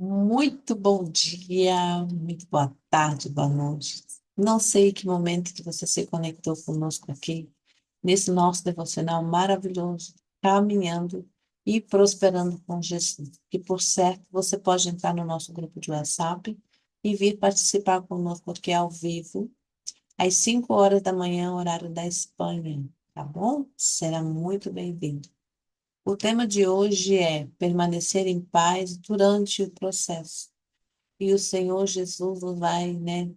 Muito bom dia, muito boa tarde, boa noite. Não sei que momento que você se conectou conosco aqui, nesse nosso devocional maravilhoso, caminhando e prosperando com Jesus. Que, por certo, você pode entrar no nosso grupo de WhatsApp e vir participar conosco aqui ao vivo, às 5 horas da manhã, horário da Espanha, tá bom? Será muito bem-vindo. O tema de hoje é permanecer em paz durante o processo. E o Senhor Jesus nos vai, né,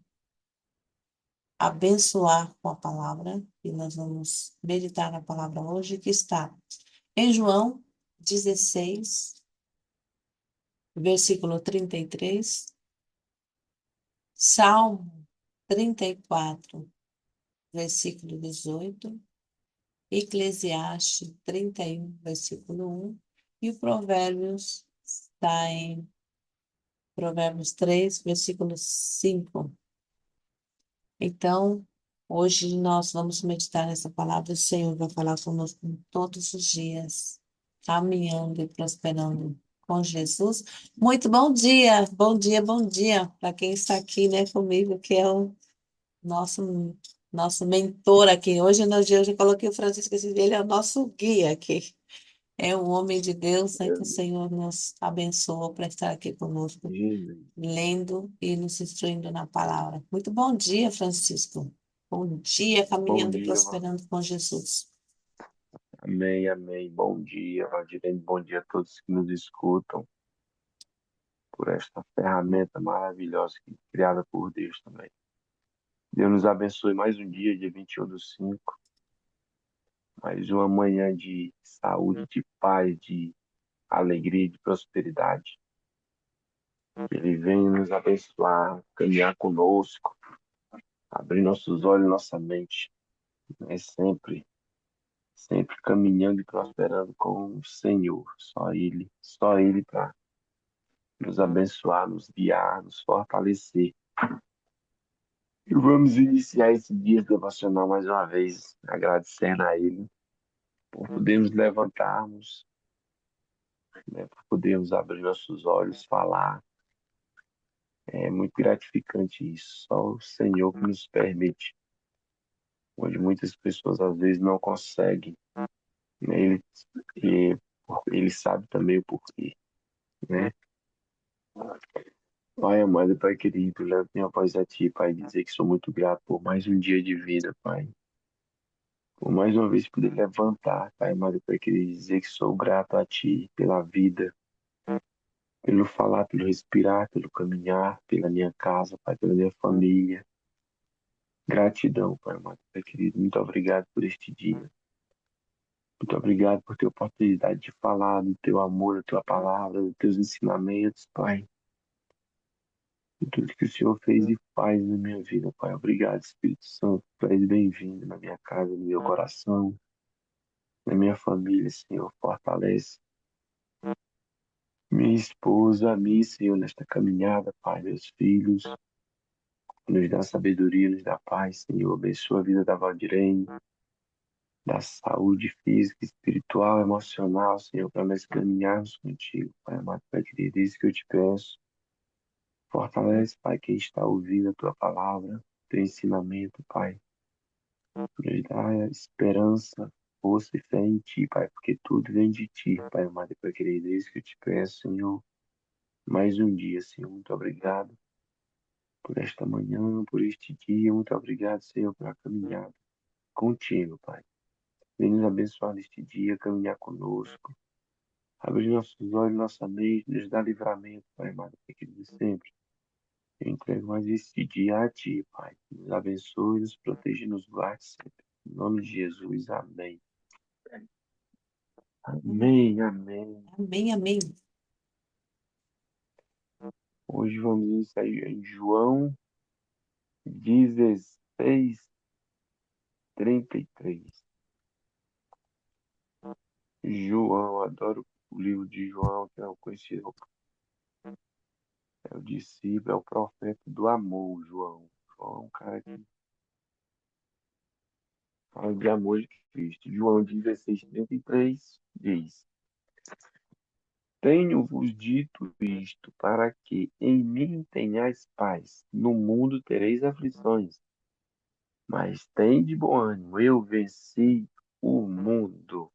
abençoar com a palavra. E nós vamos meditar na palavra hoje, que está em João 16, versículo 33, Salmo 34, versículo 18, Eclesiastes 31, versículo 1, e o Provérbios está em Provérbios 3, versículo 5. Então, hoje nós vamos meditar nessa palavra. O Senhor vai falar conosco todos os dias, caminhando e prosperando com Jesus. Muito bom dia para quem está aqui, né, comigo, que é o nosso nosso mentor aqui. Hoje, no dia, eu já coloquei o Francisco, ele é o nosso guia aqui. É um homem de Deus, né, que o Senhor nos abençoou para estar aqui conosco, Amém, lendo e nos instruindo na palavra. Muito bom dia, Francisco. Bom dia, bom caminhando e dia, prosperando com Jesus. amém, amém. Bom dia, Valdirene. Bom dia a todos que nos escutam por esta ferramenta maravilhosa criada por Deus também. Deus nos abençoe mais um dia 21/5, mais uma manhã de saúde, de paz, de alegria, de prosperidade. Que Ele venha nos abençoar, caminhar conosco, abrir nossos olhos, nossa mente, né? Sempre caminhando e prosperando com o Senhor. Só Ele para nos abençoar, nos guiar, nos fortalecer. E vamos iniciar esse dia devocional mais uma vez, agradecendo a Ele por podermos levantarmos, né, por podermos abrir nossos olhos, falar. É muito gratificante isso. Só o Senhor que nos permite, onde muitas pessoas às vezes não conseguem, né? E- ele sabe também o porquê, né? Pai amado, Pai querido, levo minha voz a Ti, Pai, dizer que sou muito grato por mais um dia de vida, Pai. Por mais uma vez poder levantar, Pai amado, Pai querido, dizer que sou grato a Ti pela vida, pelo falar, pelo respirar, pelo caminhar, pela minha casa, Pai, pela minha família. Gratidão, Pai amado, Pai querido. Muito obrigado por este dia. Muito obrigado por ter a oportunidade de falar do Teu amor, da Tua palavra, dos Teus ensinamentos, Pai. De tudo que o Senhor fez e faz na minha vida, Pai. Obrigado, Espírito Santo. Tu és bem-vindo na minha casa, no meu coração, na minha família, Senhor. Fortalece minha esposa, a mim, Senhor, nesta caminhada, Pai, meus filhos. Nos dá sabedoria, nos dá paz, Senhor. Abençoa a vida da Valdirene, dá saúde física, espiritual, emocional, Senhor, para nós caminharmos contigo, Pai amado, Pai querido. É isso que eu te peço. Fortalece, Pai, quem está ouvindo a tua palavra, teu ensinamento, Pai. Nos dá esperança, força e fé em Ti, Pai, porque tudo vem de Ti, Pai amado e Pai querido. É isso que eu te peço, Senhor. Mais um dia, Senhor. Muito obrigado por esta manhã, por este dia. Muito obrigado, Senhor, pela caminhada contigo, Pai. Vem nos abençoar neste dia, caminhar conosco. Abrir nossos olhos, nossa mente, nos dá livramento, Pai amado, Pai querido, sempre. Eu entrego mais este dia a Ti, Pai. Nos abençoe, nos proteja e nos guarde sempre. Em nome de Jesus, amém. Amém, amém. Amém, amém. Hoje vamos iniciar em João 16:33. João, adoro o livro de João, que é o conhecido, é o discípulo, é o profeta do amor, João. João é um cara que fala de amor de Cristo. João 16:33 diz: Tenho-vos dito isto para que em mim tenhais paz. No mundo tereis aflições, mas tende bom ânimo. Eu venci o mundo.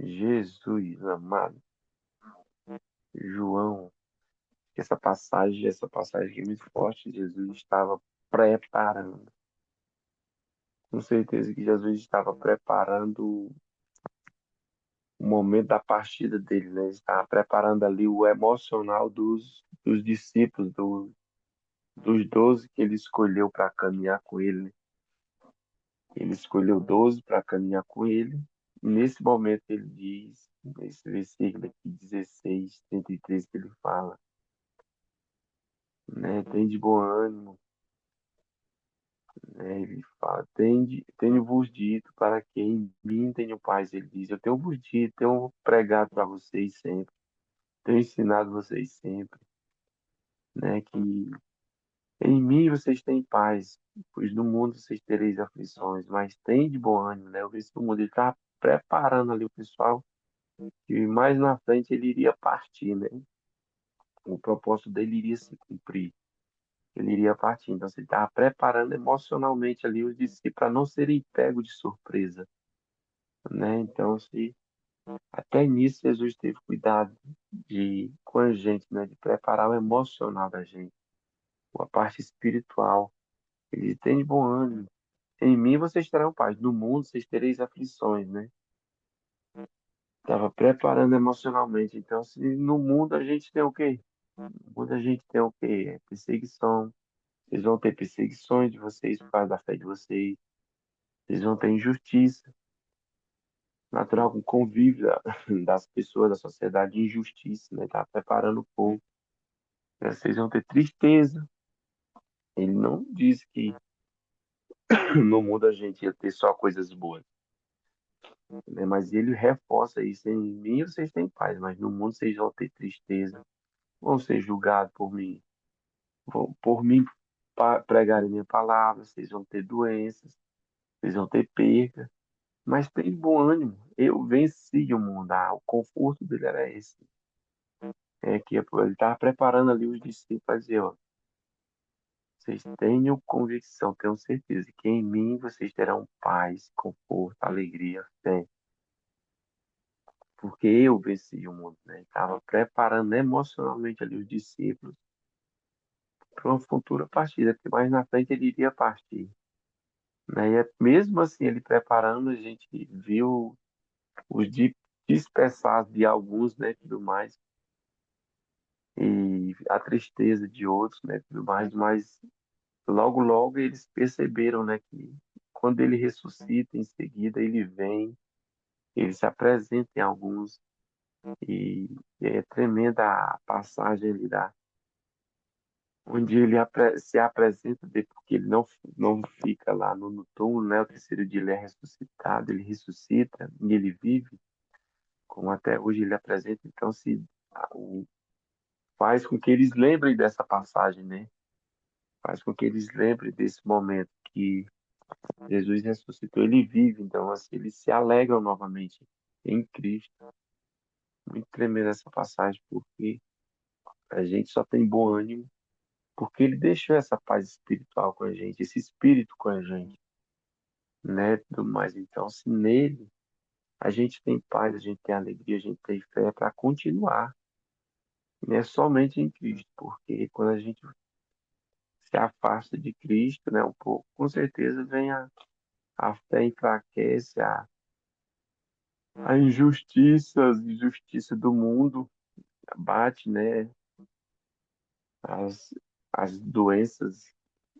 Jesus amado, João, essa passagem aqui é muito forte. Jesus estava preparando, com certeza que Jesus estava preparando o momento da partida dele, né? Ele estava preparando ali o emocional dos discípulos, dos 12 que ele escolheu para caminhar com ele, né? Ele escolheu 12 para caminhar com ele. E nesse momento ele diz, nesse versículo aqui, 16, 33, que ele fala, né? Tem de bom ânimo, né? Ele fala, tenho-vos dito para que em mim tenham paz. Ele diz, eu tenho vos dito, tenho pregado para vocês sempre, tenho ensinado vocês sempre, né? Que em mim vocês têm paz, pois no mundo vocês tereis aflições, mas tem de bom ânimo, né? Eu vejo que o mundo ele está preparando ali o pessoal, que mais na frente ele iria partir, né? O propósito dele iria se cumprir, ele iria partir. Então, você estava preparando emocionalmente ali os discípulos para não serem pegos de surpresa, né? Então, se até nisso Jesus teve cuidado com a gente, né? De preparar o emocional da gente, a parte espiritual. Ele tem de bom ânimo. Em mim vocês terão paz, no mundo vocês tereis aflições, né? Estava preparando emocionalmente. Então, se no mundo a gente tem o quê? No mundo a gente tem o quê? É perseguição. Vocês vão ter perseguições de vocês por causa da fé de vocês. Vocês vão ter injustiça, natural com convívio das pessoas, da sociedade, injustiça, né? Tá preparando o povo. Né? Vocês vão ter tristeza. Ele não diz que no mundo a gente ia ter só coisas boas, né? Mas ele reforça isso. Em mim vocês têm paz, mas no mundo vocês vão ter tristeza, vão ser julgados por mim, vão por mim pregarem minha palavra, vocês vão ter doenças, vocês vão ter perca, mas tem bom ânimo. Eu venci o mundo. Ah, o conforto dele era esse. É que ele estava preparando ali os discípulos para dizer, ó, vocês tenham convicção, tenham certeza que em mim vocês terão paz, conforto, alegria, fé, porque eu venci o mundo, né? Estava preparando emocionalmente ali os discípulos para uma futura partida, porque mais na frente ele iria partir, né? Mesmo assim, ele preparando, a gente viu os dispersados de alguns, né, tudo mais, e a tristeza de outros, né, tudo mais, mas logo, logo eles perceberam, né, que quando ele ressuscita, em seguida ele vem, ele se apresenta em alguns, e é tremenda a passagem ali onde ele se apresenta, porque ele não fica lá no túmulo, né, o terceiro dia ele é ressuscitado, ele ressuscita e ele vive, como até hoje ele apresenta, então faz com que eles lembrem dessa passagem, né? Faz com que eles lembrem desse momento que Jesus ressuscitou, ele vive, então assim, eles se alegram novamente em Cristo. Muito tremenda essa passagem, porque a gente só tem bom ânimo, porque ele deixou essa paz espiritual com a gente, esse espírito com a gente, né? Tudo mais. Então, se nele a gente tem paz, a gente tem alegria, a gente tem fé para continuar, né? Somente em Cristo, porque quando a gente se afasta de Cristo, né, um pouco, com certeza vem a fé enfraquece, a injustiça do mundo bate, né? As, as doenças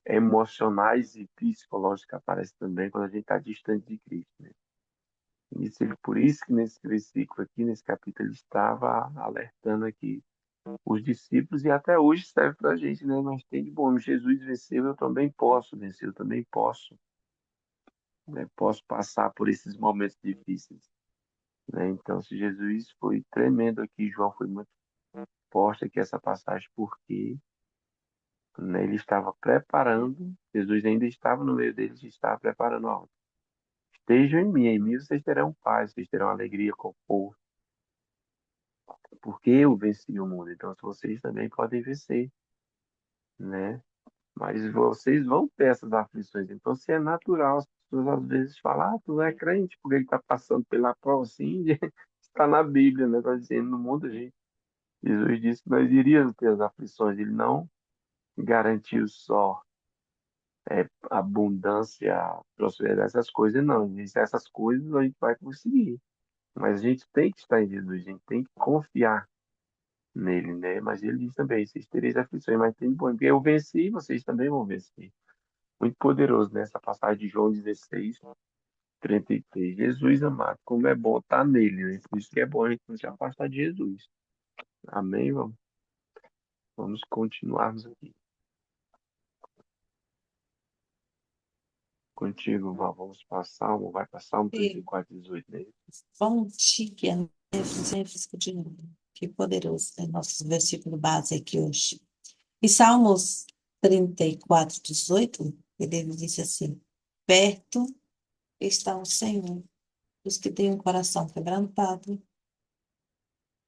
emocionais e psicológicas aparecem também quando a gente está distante de Cristo, né? Por isso que nesse versículo aqui, nesse capítulo, ele estava alertando aqui os discípulos e até hoje serve para a gente, né? Nós tem de bom, Jesus venceu, eu também posso vencer, eu também posso, né? Posso passar por esses momentos difíceis, né? Então, se Jesus foi tremendo aqui, João foi muito forte aqui essa passagem, porque, né, ele estava preparando, Jesus ainda estava no meio deles, estava preparando algo. Estejam em mim vocês terão paz, vocês terão alegria, conforto, Porque eu venci o mundo, então vocês também podem vencer, né? Mas vocês vão ter essas aflições. Então, se é natural, as pessoas às vezes falam, tu não é crente, porque ele está passando pela prova assim, está na Bíblia, né? Está dizendo no mundo, gente. Jesus disse que nós iríamos ter as aflições, ele não garantiu só abundância, prosperidade, essas coisas, não. Ele disse, essas coisas a gente vai conseguir. Mas a gente tem que estar em Jesus, a gente tem que confiar nele, né? Mas ele diz também, vocês tereis aflições, mas tem de bom, porque eu venci, vocês também vão vencer. Muito poderoso nessa passagem de João 16, 33. Jesus amado, como é bom estar nele, né? Por isso que é bom a gente não se afastar de Jesus. Amém, vamos? Vamos continuarmos aqui. Contigo, Val. Vamos passar, vai passar um E 34, 18, né? bom dia, né? Francisco de novo. Que poderoso, né? Nosso versículo base aqui hoje. Em Salmos 34, 18, ele disse assim: perto está o Senhor, os que têm o coração quebrantado,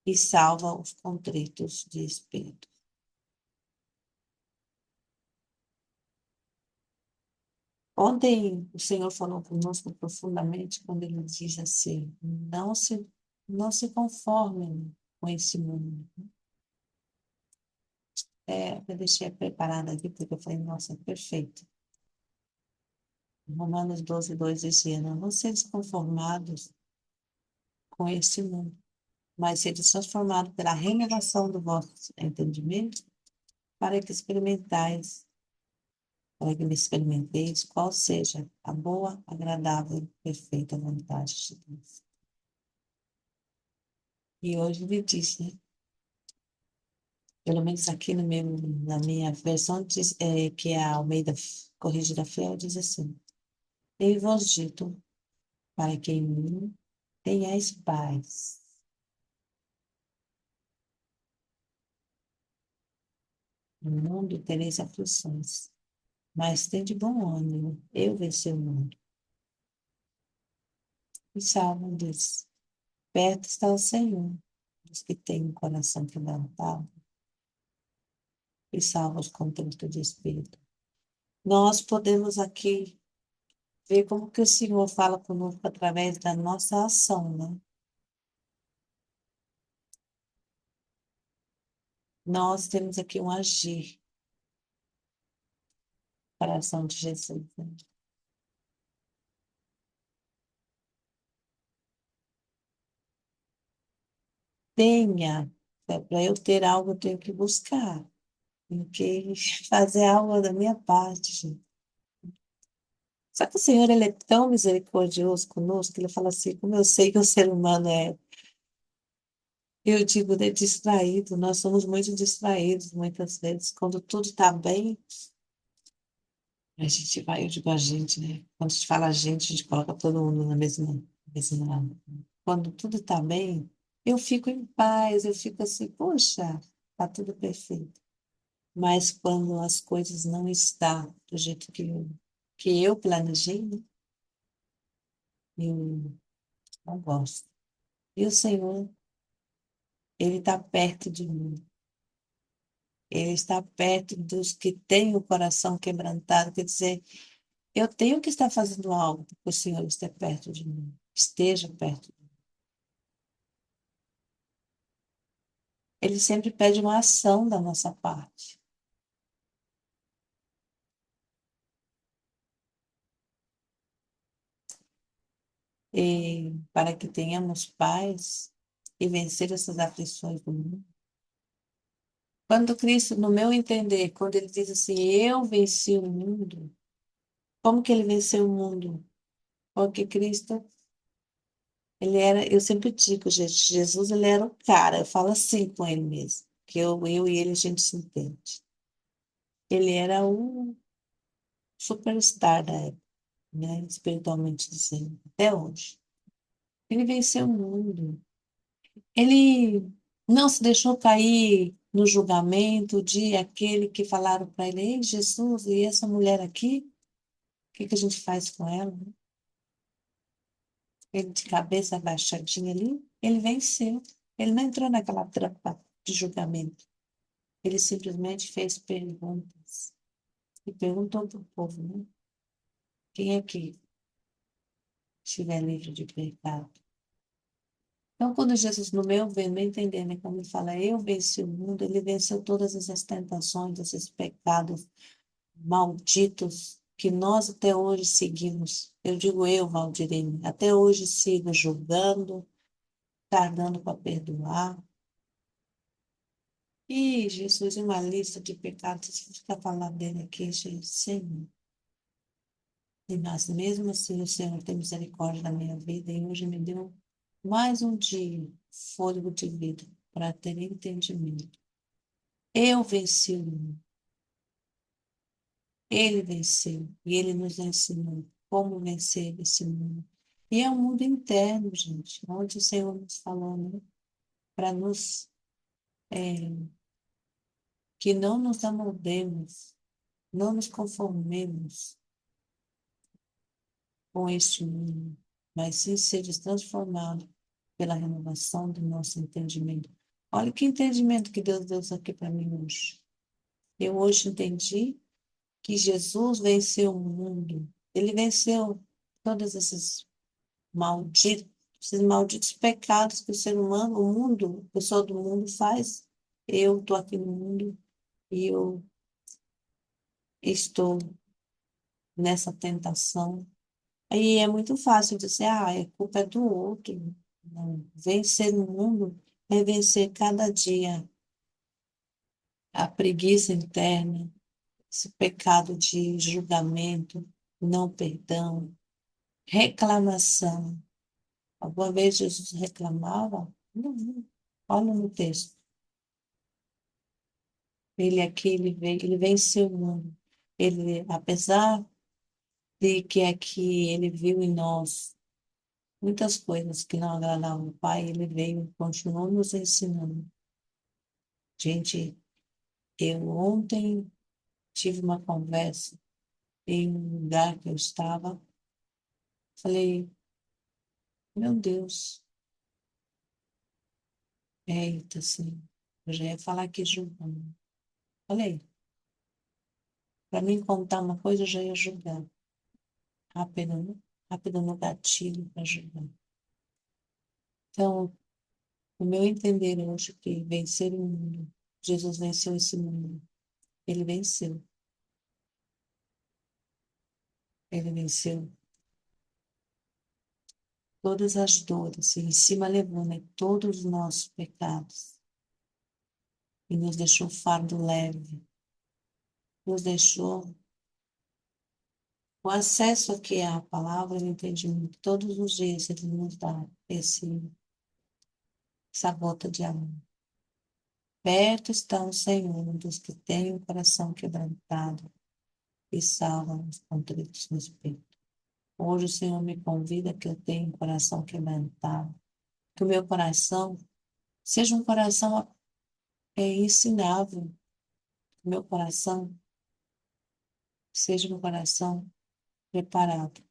e salva os contritos de espírito. Ontem o Senhor falou conosco profundamente quando ele diz assim: não se conformem com esse mundo. Eu deixei preparado aqui porque eu falei, nossa, perfeito. Romanos 12, 2 dizia: não seja conformados com esse mundo, mas seja transformado pela renovação do vosso entendimento, para que experimentais, para que me experimenteis qual seja a boa, agradável e perfeita vontade de Deus. E hoje ele diz, né? Pelo menos aqui no meu, na minha versão, diz, que é a Almeida Corrigida Fiel, diz assim: eu vos dito para que em mim tenhais paz. No mundo tereis aflições, mas tende bom ânimo, eu venci o mundo. E Salmo diz: perto está o Senhor, dos que têm o coração quebrantado, e salva os contritos de espírito. Nós podemos aqui ver como que o Senhor fala conosco através da nossa ação, né? Nós temos aqui um agir para a ação de Jesus, né? Tenha, para eu ter algo, eu tenho que buscar, tenho que fazer algo da minha parte, gente. Só que o Senhor, ele é tão misericordioso conosco, que ele fala assim, como eu sei que o ser humano é, eu digo, né, distraído, nós somos muito distraídos muitas vezes. Quando tudo está bem, a gente vai, eu digo a gente, né? Quando a gente fala a gente coloca todo mundo na mesma. Quando tudo está bem, eu fico em paz, eu fico assim, poxa, está tudo perfeito. Mas quando as coisas não estão do jeito que eu planejei, né, eu não gosto. E o Senhor, Ele está perto de mim. Ele está perto dos que têm o coração quebrantado. Quer dizer, eu tenho que estar fazendo algo para que o Senhor esteja perto de mim. Esteja perto de mim. Ele sempre pede uma ação da nossa parte. E para que tenhamos paz e vencer essas aflições do mundo. Quando Cristo, no meu entender, quando ele diz assim, eu venci o mundo, como que ele venceu o mundo? Porque Cristo, ele era, eu sempre digo, gente, Jesus, ele era o cara, eu falo assim com ele mesmo, que eu e ele, a gente se entende. Ele era o superstar da época, né, espiritualmente dizendo, até hoje. Ele venceu o mundo. Ele não se deixou cair no julgamento de aquele que falaram para ele, ei, Jesus, e essa mulher aqui? O que que a gente faz com ela? Ele de cabeça abaixadinha ali, ele venceu. Ele não entrou naquela trampa de julgamento. Ele simplesmente fez perguntas. E perguntou para o povo, né? Quem é que estiver livre de pecado? Então, quando Jesus, no meu ver, no entender, né, quando ele fala, eu venci o mundo, ele venceu todas essas tentações, esses pecados malditos que nós até hoje seguimos. Eu digo eu, Valdirene, até hoje sigo julgando, tardando para perdoar. E Jesus, uma lista de pecados, se eu ficar falando dele aqui, gente, Senhor. E mas mesmo assim, o Senhor tem misericórdia da minha vida e hoje me deu mais um dia, fôlego de vida, para ter entendimento. Eu venci o mundo, ele venceu e ele nos ensinou como vencer esse mundo. E é um mundo interno, gente, onde o Senhor nos falou, né? Para nos, que não nos amoldemos, não nos conformemos com este mundo, mas sim seja transformado pela renovação do nosso entendimento. Olha que entendimento que Deus deu aqui para mim hoje. Eu hoje entendi que Jesus venceu o mundo. Ele venceu todos esses malditos pecados que o ser humano, o mundo, a pessoa do mundo faz. Eu estou aqui no mundo e eu estou nessa tentação. Aí é muito fácil dizer, a culpa é do outro. Não. Vencer o mundo é vencer cada dia a preguiça interna, esse pecado de julgamento, não perdão, reclamação. Alguma vez Jesus reclamava? Não. Olha no texto. Ele aqui, ele venceu o mundo. Ele, apesar de que aqui ele viu em nós muitas coisas que não agradavam o Pai, ele veio e continuou nos ensinando. Gente, eu ontem tive uma conversa em um lugar que eu estava. Falei, meu Deus, eita, assim, eu já ia falar aqui julgando. Falei, para mim contar uma coisa, eu já ia julgar. Rápido, né? Rápido no gatilho para julgar. Então, o meu entender hoje que vencer o mundo, Jesus venceu esse mundo. Ele venceu. Ele venceu todas as dores e em cima levou, né, todos os nossos pecados e nos deixou fardo leve, nos deixou o acesso aqui à palavra e o entendimento. Todos os dias ele nos dá essa gota de amor. Perto está o Senhor dos que têm o coração quebrantado e salva os contritos no espírito. Hoje o Senhor me convida que eu tenha um coração quebrantado, que o meu coração seja um coração ensinável, que o meu coração seja um coração preparado.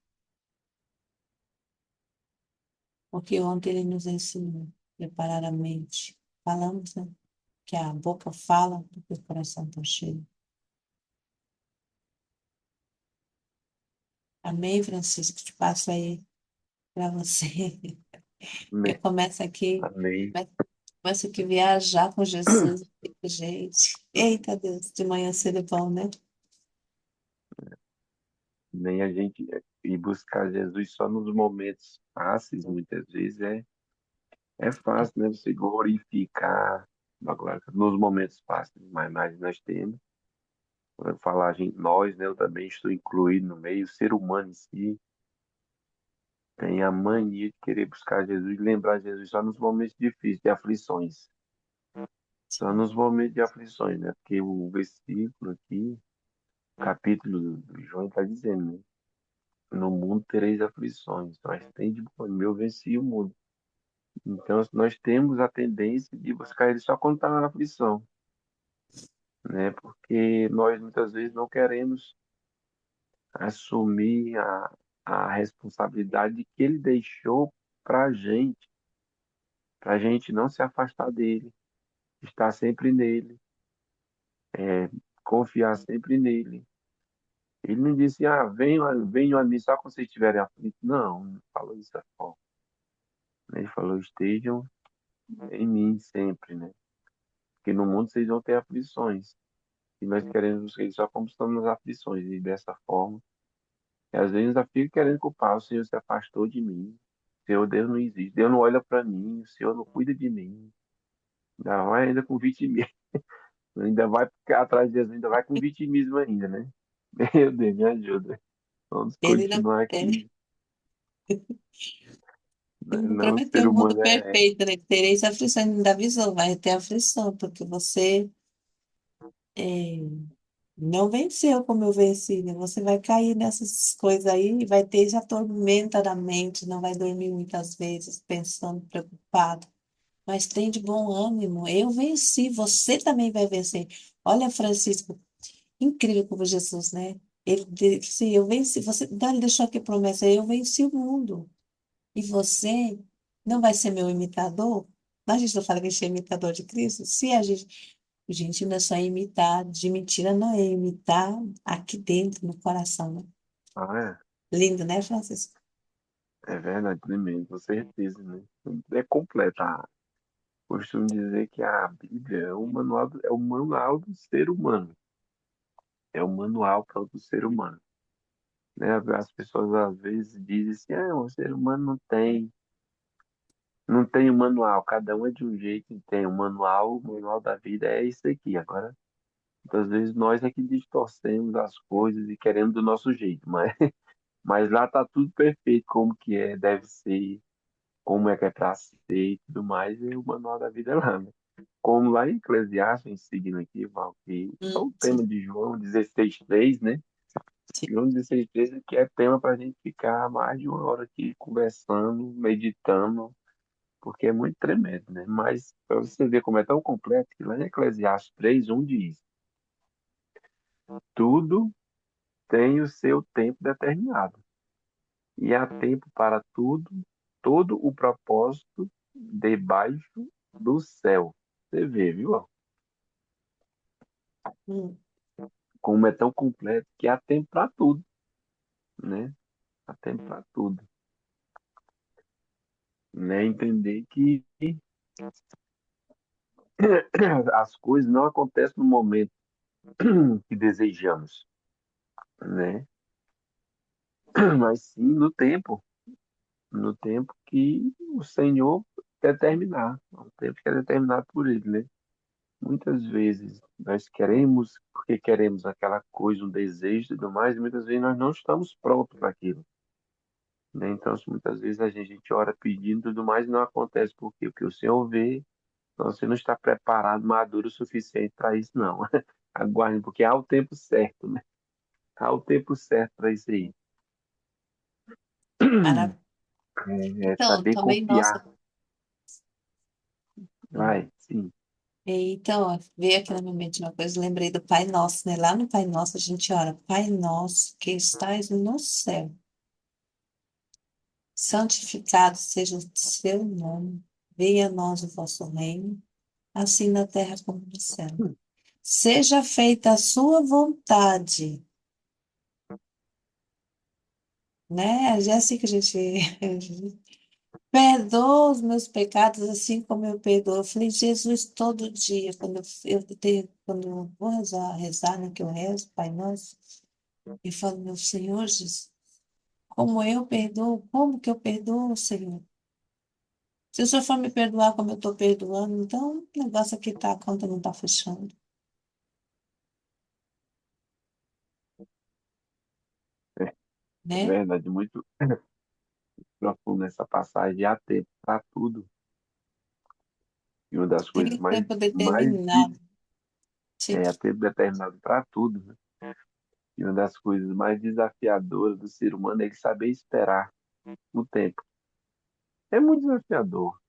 Porque ontem ele nos ensinou a preparar a mente. Falamos, né? Que a boca fala do que o coração está cheio. Amém, Francisco? Te passo aí para você. Eu Amém. começo aqui, Amém. começo aqui a viajar com Jesus. Gente, eita Deus, de manhã cedo é bom, né? Nem a gente ir buscar Jesus só nos momentos fáceis, muitas vezes é fácil, né? Você glorificar agora, nos momentos fáceis, mas nós temos, quando eu falar nós, né? Eu também estou incluído no meio, o ser humano em si tem a mania de querer buscar Jesus, lembrar Jesus só nos momentos difíceis, de aflições. Só nos momentos de aflições, né? Porque o versículo aqui, o capítulo do João está dizendo, né? No mundo tereis aflições, mas tem de bom, eu venci o mundo. Então, nós temos a tendência de buscar ele só quando está na aflição, né? Porque nós muitas vezes não queremos assumir a responsabilidade que ele deixou para a gente, para a gente não se afastar dele, estar sempre nele, confiar sempre nele. Ele não disse, venham a mim só quando vocês estiverem aflitos. Não, não falou isso da forma. Ele falou, estejam em mim sempre, né? Porque no mundo vocês vão ter aflições. E nós queremos ele só como estamos nas aflições. E dessa forma, e às vezes eu fico querendo culpar, o Senhor se afastou de mim. O Senhor, Deus não existe. Deus não olha para mim. O Senhor não cuida de mim. Ainda vai ainda com vitimismo. Ainda vai ficar atrás de Jesus, ainda vai com vitimismo ainda, né? Meu Deus, me ajuda. Vamos Ele não, continuar ele, aqui. ele não Não, o ser prometeu o mundo humano é. perfeito, né? Tereis aflição, ele não dá visão, vai ter aflição, porque você é, não venceu como eu venci, né? Você vai cair nessas coisas aí e vai ter essa tormenta na mente, não vai dormir muitas vezes pensando, preocupado. Mas tem de bom ânimo. Eu venci, você também vai vencer. Olha, Francisco, incrível como Jesus, né? Ele disse, eu venci, você, então ele deixou aqui a promessa, eu venci o mundo. E você não vai ser meu imitador? A gente não fala que a gente é imitador de Cristo? Se a gente não é só imitar, de mentira não é imitar aqui dentro, no coração, né? Ah, Lindo, né, Francisco? é verdade, tremendo, com certeza, né? É completa. Costumo dizer que a Bíblia é o manual do ser humano. É o manual para o ser humano. Né? As pessoas às vezes dizem assim, o ser humano não tem um manual, cada um é de um jeito e tem um manual, o manual da vida é isso aqui. Agora, muitas vezes nós é que distorcemos as coisas e queremos do nosso jeito, mas, mas lá tá tudo perfeito, como que é, deve ser, como é que é para ser e tudo mais, e o manual da vida é lá, né? Como lá em Eclesiastes, seguindo aqui, Val, que é o tema Sim, de João 16:3, né? sim. João 16:3 que é tema para a gente ficar mais de uma hora aqui conversando, meditando, porque é muito tremendo, né? Mas para você ver como é tão completo, que lá em Eclesiastes 3:1 diz: tudo tem o seu tempo determinado, e há tempo para tudo, todo o propósito debaixo do céu. Você vê, viu? Hum. Como é tão completo que há tempo para tudo, né? Há tempo para tudo, né? Entender que as coisas não acontecem no momento que desejamos, né? Mas sim no tempo que o Senhor determinar, o tempo que é determinado por Ele, né? Muitas vezes nós queremos, porque queremos aquela coisa, um desejo e tudo mais, e muitas vezes nós não estamos prontos para aquilo, né? Então, muitas vezes a gente ora pedindo tudo mais e não acontece. Por quê? Porque o Senhor vê, então você não está preparado, maduro o suficiente para isso, não. Aguarde, porque há o tempo certo, né? Há o tempo certo para isso aí. Mara- É Então, saber também, nossa, confiar. Vai, sim. então, ó, veio aqui na minha mente uma coisa, lembrei do Pai Nosso, né? Lá no Pai Nosso a gente ora, Pai Nosso que estás no céu, santificado seja o seu nome, venha a nós o vosso reino, assim na terra como no céu. Seja feita a sua vontade, né? É assim que a gente perdoa os meus pecados, assim como eu perdoo. Eu falei, Jesus, todo dia, quando eu vou rezar, né, que eu rezo, Pai Nosso, eu falo, meu Senhor Jesus, como eu perdoo, como que eu perdoo, Senhor? Se o Senhor for me perdoar como eu estou perdoando, então o negócio aqui tá, a conta não está fechando, É, é né? verdade, muito profundo essa passagem. Há tempo para tudo. E uma das coisas Tem mais, tempo mais determinado. há tempo determinado para tudo, né? E uma das coisas mais desafiadoras do ser humano é ele saber esperar o tempo. É muito desafiador,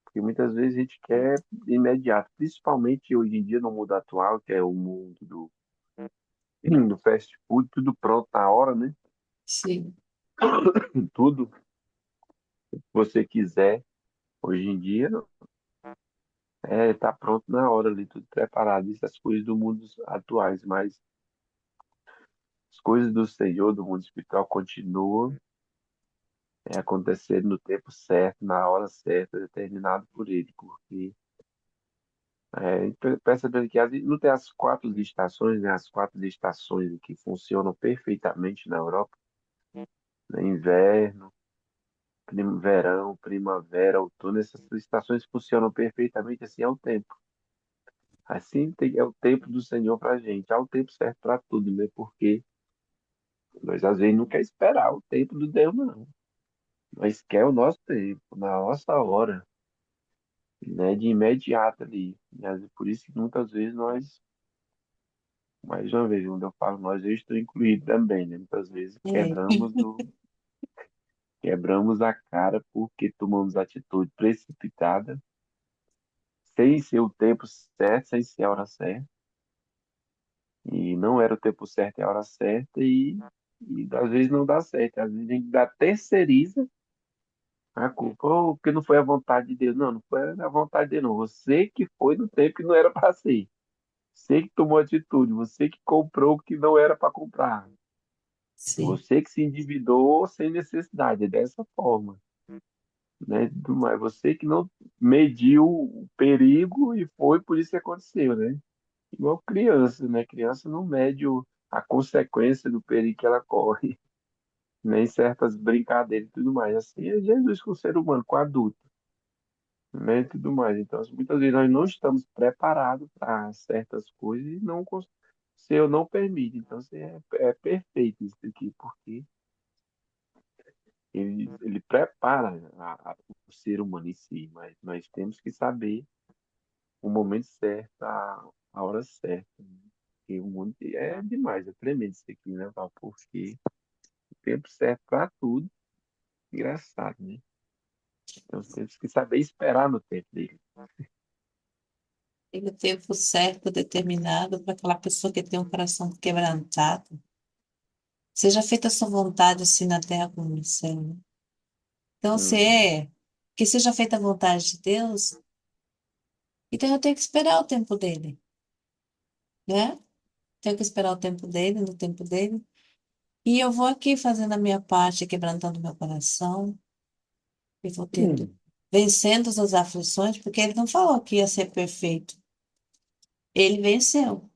porque muitas vezes a gente quer imediato, principalmente hoje em dia no mundo atual, que é o mundo do fast food, tudo pronto na hora, né? Sim. Tudo que você quiser. Hoje em dia, tá pronto na hora ali, tudo preparado. Isso é as coisas do mundo atuais, mas as coisas do Senhor, do mundo espiritual, continuam acontecendo no tempo certo, na hora certa, determinado por Ele, porque percebendo que não tem as quatro estações, né? As quatro estações que funcionam perfeitamente na Europa, né? Inverno, verão, primavera, outono, essas estações funcionam perfeitamente, assim é o tempo. Assim é o tempo do Senhor para a gente, há o tempo certo para tudo, né? Porque nós às vezes não quer esperar o tempo do Deus, não. Nós quer o nosso tempo, na nossa hora, né? De imediato ali. Por isso que muitas vezes nós, mais uma vez, quando eu falo nós, eu estou incluído também, né? Muitas vezes É. quebramos a cara porque tomamos atitude precipitada, sem ser o tempo certo, sem ser a hora certa. E não era o tempo certo e a hora certa, e às vezes não dá certo. Às vezes a gente dá terceiriza a culpa, ou porque não foi a vontade de Deus. Não, não foi a vontade de Deus, não. Você que foi no tempo que não era para ser. Você que tomou atitude, você que comprou o que não era para comprar. Sim. Você que se endividou sem necessidade, é dessa forma, né? Mas você que não mediu o perigo e foi por isso que aconteceu, né? Igual criança, né? Criança não mede a consequência do perigo que ela corre, nem certas brincadeiras e tudo mais. Assim é Jesus com o ser humano, com o adulto, né? E tudo mais. Então, assim, muitas vezes nós não estamos preparados para certas coisas e não, o Senhor não permite. Então, assim, é perfeito isso aqui, porque ele prepara o ser humano em si, mas nós temos que saber o momento certo, a hora certa, né? Porque o mundo é demais, é tremendo isso aqui, né, Val? Porque o tempo certo para tudo, engraçado, né? Então temos que saber esperar no tempo dele. Tem o tempo certo, determinado para aquela pessoa que tem um coração quebrantado. Seja feita a sua vontade, assim na terra como no céu, né? Então, se Uhum. é que seja feita a vontade de Deus, então eu tenho que esperar o tempo dele, né? Tenho que esperar o tempo dele, no tempo dele. E eu vou aqui fazendo a minha parte, quebrantando meu coração, e vou tendo, Hum. vencendo as aflições, porque ele não falou que ia ser perfeito. Ele venceu.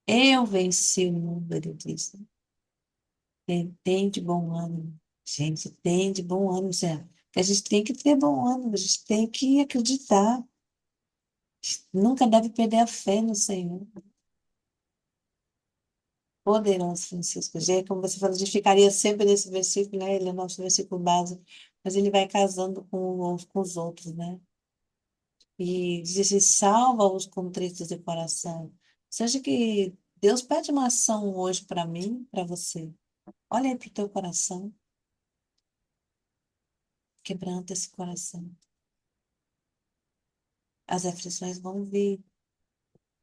Eu venci o mundo, ele disse. Tem de bom ânimo. Gente, tem de bom ânimo, Zé. A gente tem que ter bom ânimo, a gente tem que acreditar. Nunca deve perder a fé no Senhor. Poderoso, Francisco. Já, como você falou, a gente ficaria sempre nesse versículo, né? Ele é o nosso versículo base, mas ele vai casando com os outros, né? E diz assim, salva os contritos de coração. Seja que Deus pede uma ação hoje para mim, para você. Olha aí para o teu coração, quebranta esse coração. As aflições vão vir,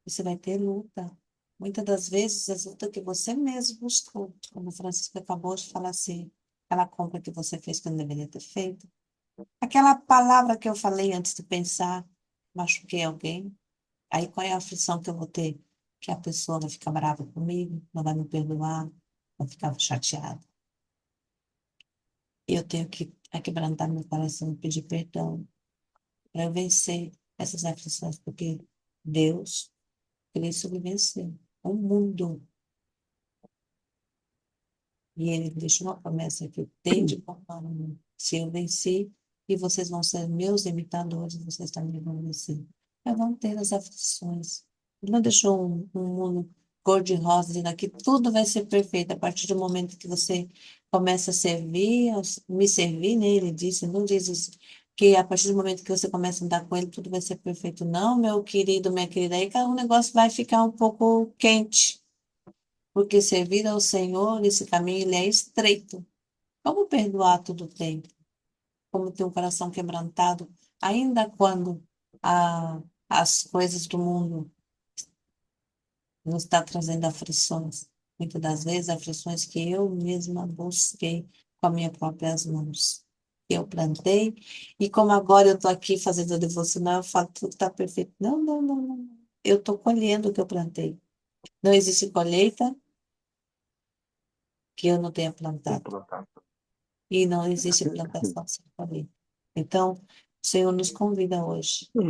você vai ter luta. Muitas das vezes, as lutas que você mesmo buscou, como o Francisco acabou de falar assim, aquela compra que você fez que não deveria ter feito. Aquela palavra que eu falei antes de pensar, machuquei alguém. Aí qual é a aflição que eu vou ter? Que a pessoa vai ficar brava comigo, não vai me perdoar, vai ficar chateada. Eu tenho que quebrantar meu coração e pedir perdão para eu vencer essas aflições, porque Deus, Cristo me venceu. O mundo. E ele deixou uma promessa que eu tenho de poupar no mundo. Se eu venci, e vocês vão ser meus imitadores, vocês também vão vencer. Eu vão ter as aflições. Ele não deixou um mundo cor-de-rosa, dizendo que tudo vai ser perfeito. A partir do momento que você começa a servir, me servir, né? Ele disse, não diz isso, que a partir do momento que você começa a andar com ele, tudo vai ser perfeito. Não, meu querido, minha querida, aí o negócio vai ficar um pouco quente. Porque servir ao Senhor, esse caminho, ele é estreito. Como perdoar todo o tempo? Como ter um coração quebrantado, ainda quando as coisas do mundo nos está trazendo aflições? Muitas das vezes, aflições que eu mesma busquei com as minhas próprias mãos. eu plantei, e como agora eu estou aqui fazendo a devocional, eu falo, tudo está perfeito. Não, não, não, não. Eu estou colhendo o que eu plantei. Não existe colheita que eu não tenha Tem plantado. plantado. E não existe plantação sem colheita. Então, o Senhor nos convida hoje a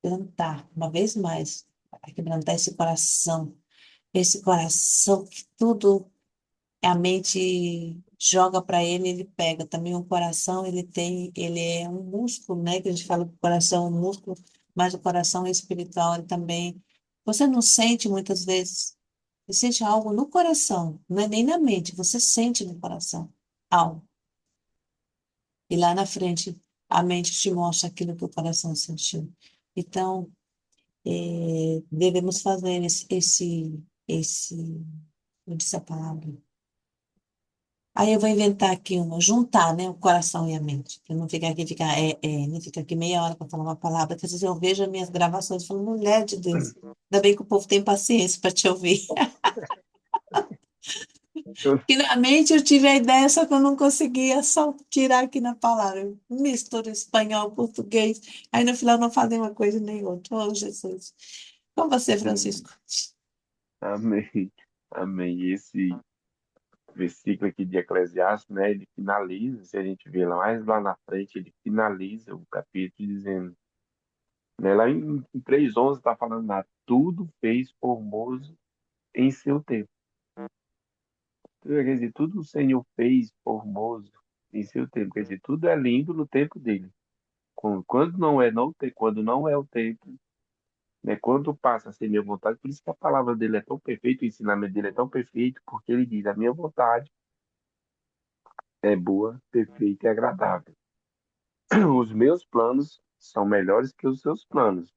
plantar, uma vez mais, a quebrantar esse coração que tudo a mente joga para ele, ele pega. Também o coração, ele é um músculo, né? Que a gente fala que o coração é um músculo, mas o coração é espiritual, ele também. Você não sente muitas vezes, você sente algo no coração, não é nem na mente, você sente no coração algo. E lá na frente, a mente te mostra aquilo que o coração sentiu. Então, devemos fazer eu disse a palavra. Aí eu vou inventar aqui uma, juntar, né, o coração e a mente. Para não ficar aqui, não ficar aqui meia hora para falar uma palavra, que às vezes eu vejo as minhas gravações e falo, mulher de Deus, ainda bem que o povo tem paciência para te ouvir. Eu, Porque na mente eu tive a ideia, só que eu não conseguia só tirar aqui na palavra. Eu misturo espanhol, português, aí no final não fazem uma coisa nem outra. Oh, Jesus. Com você, Francisco. amém. Amém. Esse versículo aqui de Eclesiastes, né, ele finaliza, se a gente vê lá mais lá na frente, ele finaliza o capítulo dizendo, né, lá em 3:11 está falando lá, tudo fez formoso em seu tempo. Quer dizer, tudo o Senhor fez formoso em seu tempo. Quer dizer, tudo é lindo no tempo dele. Quando não é, não tem, quando não é o tempo, né, quando passa a ser minha vontade, por isso que a palavra dele é tão perfeita, o ensinamento dele é tão perfeito, porque ele diz, a minha vontade é boa, perfeita e agradável. Os meus planos são melhores que os seus planos.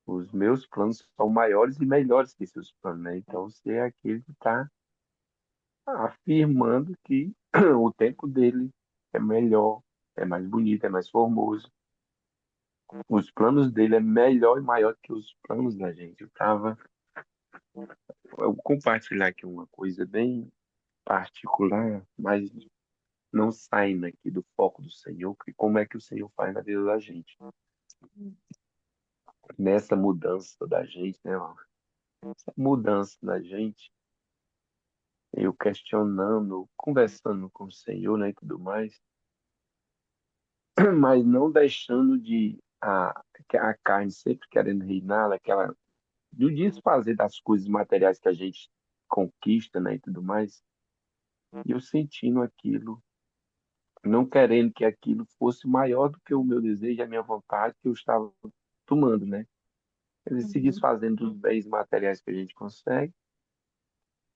Os meus planos são maiores e melhores que seus planos, né? Então, você é aquele que está afirmando que o tempo dele é melhor, é mais bonito, é mais formoso. Os planos dele é melhor e maior que os planos da gente. Eu vou compartilhar aqui uma coisa bem particular, mas não saindo aqui do foco do Senhor, que como é que o Senhor faz na vida da gente. Nessa mudança da gente, né, ó? Essa mudança da gente, eu questionando, conversando com o Senhor, né, e tudo mais, mas não deixando a carne sempre querendo reinar, aquela do desfazer das coisas materiais que a gente conquista, né, e tudo mais, e eu sentindo aquilo, não querendo que aquilo fosse maior do que o meu desejo, a minha vontade que eu estava tomando, né? Quer dizer, se Uhum, desfazendo dos bens materiais que a gente consegue,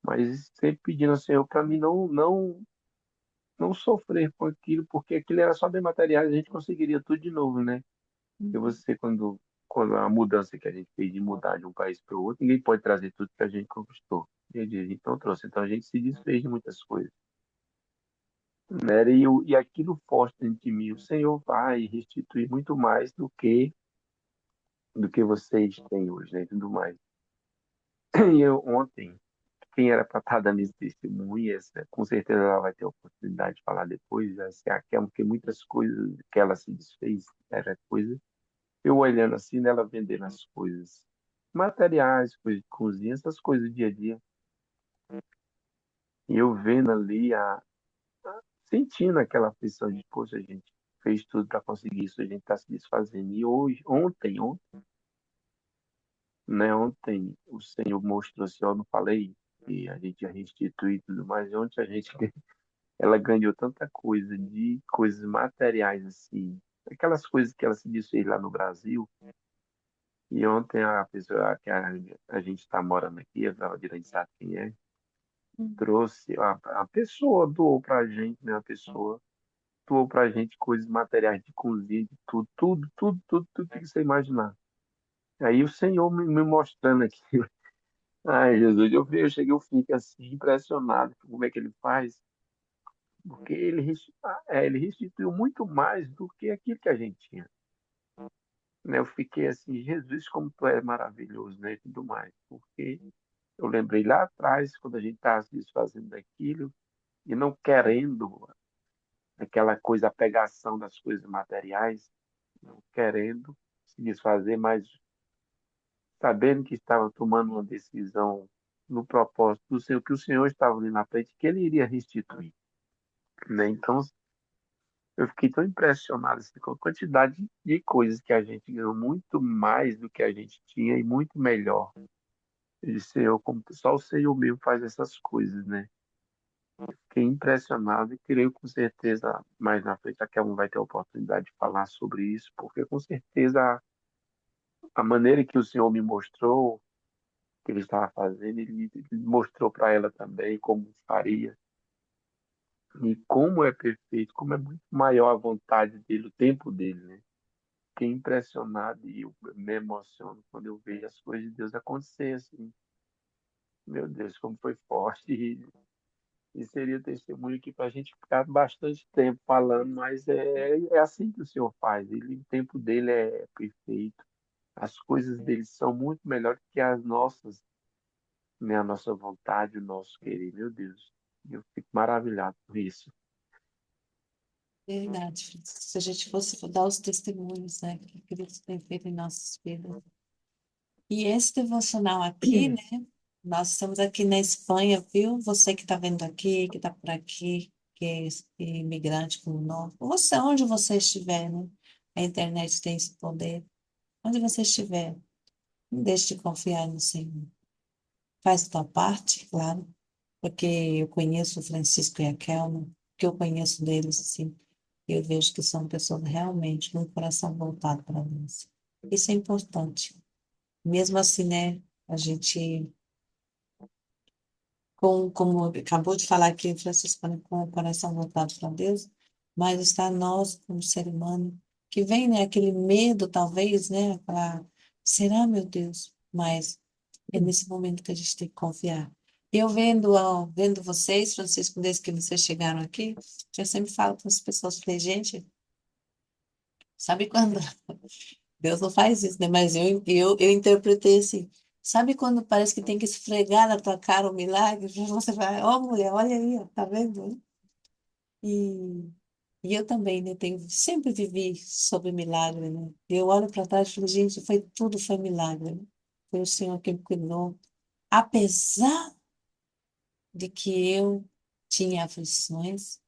mas sempre pedindo ao Senhor para mim não sofrer com aquilo, porque aquilo era só bem materiais, a gente conseguiria tudo de novo, né? E uhum, você, quando a mudança que a gente fez de mudar de um país para o outro, ninguém pode trazer tudo que a gente conquistou. E a gente então trouxe. Então a gente se desfez de muitas coisas. Né? E aquilo forte dentro de mim, o Senhor vai restituir muito mais do que vocês têm hoje, né? E tudo mais. E eu ontem, quem era para estar dando esse testemunho, com certeza ela vai ter a oportunidade de falar depois, assim, aquela, porque muitas coisas que ela se desfez, era coisa, eu olhando assim, nela vendendo as coisas materiais, coisas de cozinha, essas coisas do dia a dia, e eu vendo ali, sentindo aquela aflição de, poxa, a gente fez tudo para conseguir isso, a gente está se desfazendo. E hoje, ontem, né, ontem o Senhor mostrou assim, eu não falei que a gente ia restituir e tudo mais, e ontem a gente ela ganhou tanta coisa de coisas materiais assim, aquelas coisas que ela se desfez lá no Brasil. E ontem a pessoa que a gente está morando aqui, a Valdir sabe quem é, uhum, trouxe, a pessoa doou para a gente, né? A pessoa doou para a gente coisas materiais de cozinha, de tudo, tudo, tudo, tudo, tudo que você imaginar. Aí o Senhor me mostrando aqui. Ai, Jesus, eu cheguei, eu fico assim, impressionado com como é que ele faz, porque ele restituiu muito mais do que aquilo que a gente tinha. Né? Eu fiquei assim, Jesus, como tu é maravilhoso, né? E tudo mais, porque eu lembrei lá atrás, quando a gente estava se desfazendo daquilo e não querendo. aquela coisa, a pegação das coisas materiais, não querendo se desfazer, mas sabendo que estava tomando uma decisão no propósito do Senhor, que o Senhor estava ali na frente, que ele iria restituir, né? Então, eu fiquei tão impressionado assim, com a quantidade de coisas que a gente ganhou, muito mais do que a gente tinha e muito melhor. Eu disse, Senhor, como só o Senhor mesmo faz essas coisas, né? Fiquei impressionado e creio com certeza mais na frente a Kelmo vai ter a oportunidade de falar sobre isso, porque com certeza a maneira que o Senhor me mostrou que ele estava fazendo, ele mostrou para ela também como faria e como é perfeito, como é muito maior a vontade dele, o tempo dele, né? Fiquei impressionado e eu me emociono quando eu vejo as coisas de Deus acontecer assim. Meu Deus, como foi forte e seria testemunho aqui para a gente ficar bastante tempo falando, mas é assim que o Senhor faz. Ele, o tempo dele é perfeito. As coisas dele são muito melhores que as nossas, né? A nossa vontade, o nosso querer. Meu Deus, eu fico maravilhado com isso. Verdade, Francisco. Se a gente fosse dar os testemunhos, né, que Cristo tem feito em nossas vidas. E esse devocional aqui, né, nós estamos aqui na Espanha, viu? Você que está vendo aqui, que está por aqui, que é imigrante como nós, você, onde você estiver, né? A internet tem esse poder. Onde você estiver, não deixe de confiar no Senhor. Faz a tua parte, claro, porque eu conheço o Francisco e a Kelma, que eu conheço deles, assim, eu vejo que são pessoas realmente com o coração voltado para Deus. Isso é importante. Mesmo assim, né, a gente, como acabou de falar aqui, Francisco, né, com o coração voltado para Deus, mas está nós, como ser humano, que vem, né, aquele medo, talvez, né, para, será, meu Deus? Mas é nesse momento que a gente tem que confiar. Eu vendo, ó, vendo vocês, Francisco, desde que vocês chegaram aqui, eu sempre falo para as pessoas, falei, gente, sabe quando Deus não faz isso, né? Mas eu interpretei assim, sabe quando parece que tem que esfregar na tua cara o milagre? Você vai, ó, mulher, olha aí, ó, tá vendo? E, e eu também, né, tenho, sempre vivi sobre milagre, né? Eu olho para trás e falo, gente, tudo foi milagre, né? Foi o Senhor que me cuidou. Apesar de que eu tinha aflições,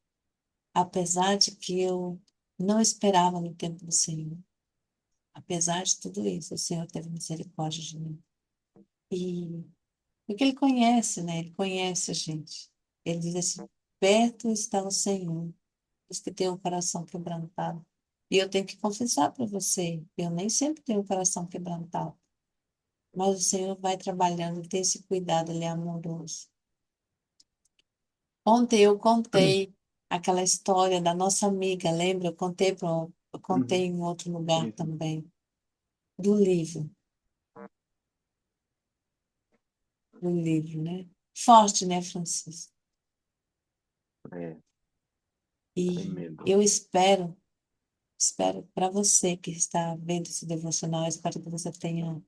apesar de que eu não esperava no tempo do Senhor, apesar de tudo isso, o Senhor teve misericórdia de mim. E porque Ele conhece, né? Ele conhece a gente. Ele diz assim: perto está o Senhor, os que têm o coração quebrantado. E eu tenho que confessar para você, eu nem sempre tenho o coração quebrantado, mas o Senhor vai trabalhando, tem esse cuidado, Ele é amoroso. Ontem eu contei aquela história da nossa amiga, lembra? Eu contei Uhum. em outro lugar Sim, sim. também, do livro, né? Forte, né, Francisco? É, E tremendo. eu espero para você que está vendo esse devocional, eu espero que você tenha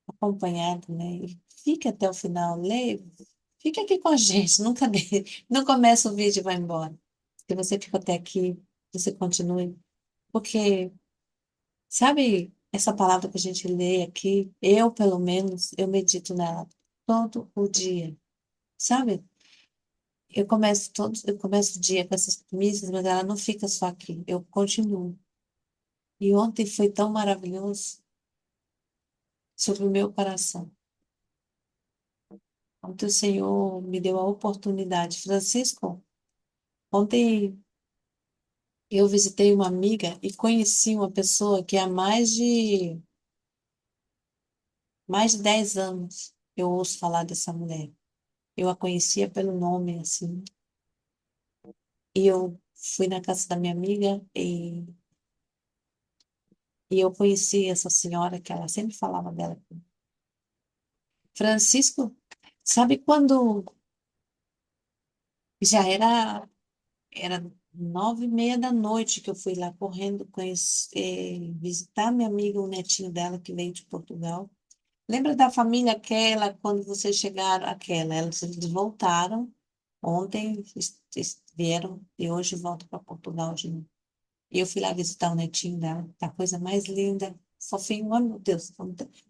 acompanhado, né? E fique até o final, leia, fique aqui com a gente, nunca não começa o vídeo e vai embora. Se você ficou até aqui, você continue, porque sabe, essa palavra que a gente lê aqui, eu, pelo menos, eu medito nela todo o dia, sabe? Eu começo o dia com essas missas, mas ela não fica só aqui, eu continuo. E ontem foi tão maravilhoso sobre o meu coração. Ontem o Senhor me deu a oportunidade. Francisco, ontem eu visitei uma amiga e conheci uma pessoa que há mais de 10 anos eu ouço falar dessa mulher. Eu a conhecia pelo nome, assim. E eu fui na casa da minha amiga e eu conheci essa senhora que ela sempre falava dela. Francisco, sabe quando já era 9:30 da noite que eu fui lá correndo visitar minha amiga, o netinho dela que veio de Portugal. Lembra da família aquela, quando vocês chegaram, aquela, eles voltaram ontem, vieram e hoje voltam para Portugal de novo. E eu fui lá visitar o netinho dela, tá a coisa mais linda, fofinho, oh meu Deus.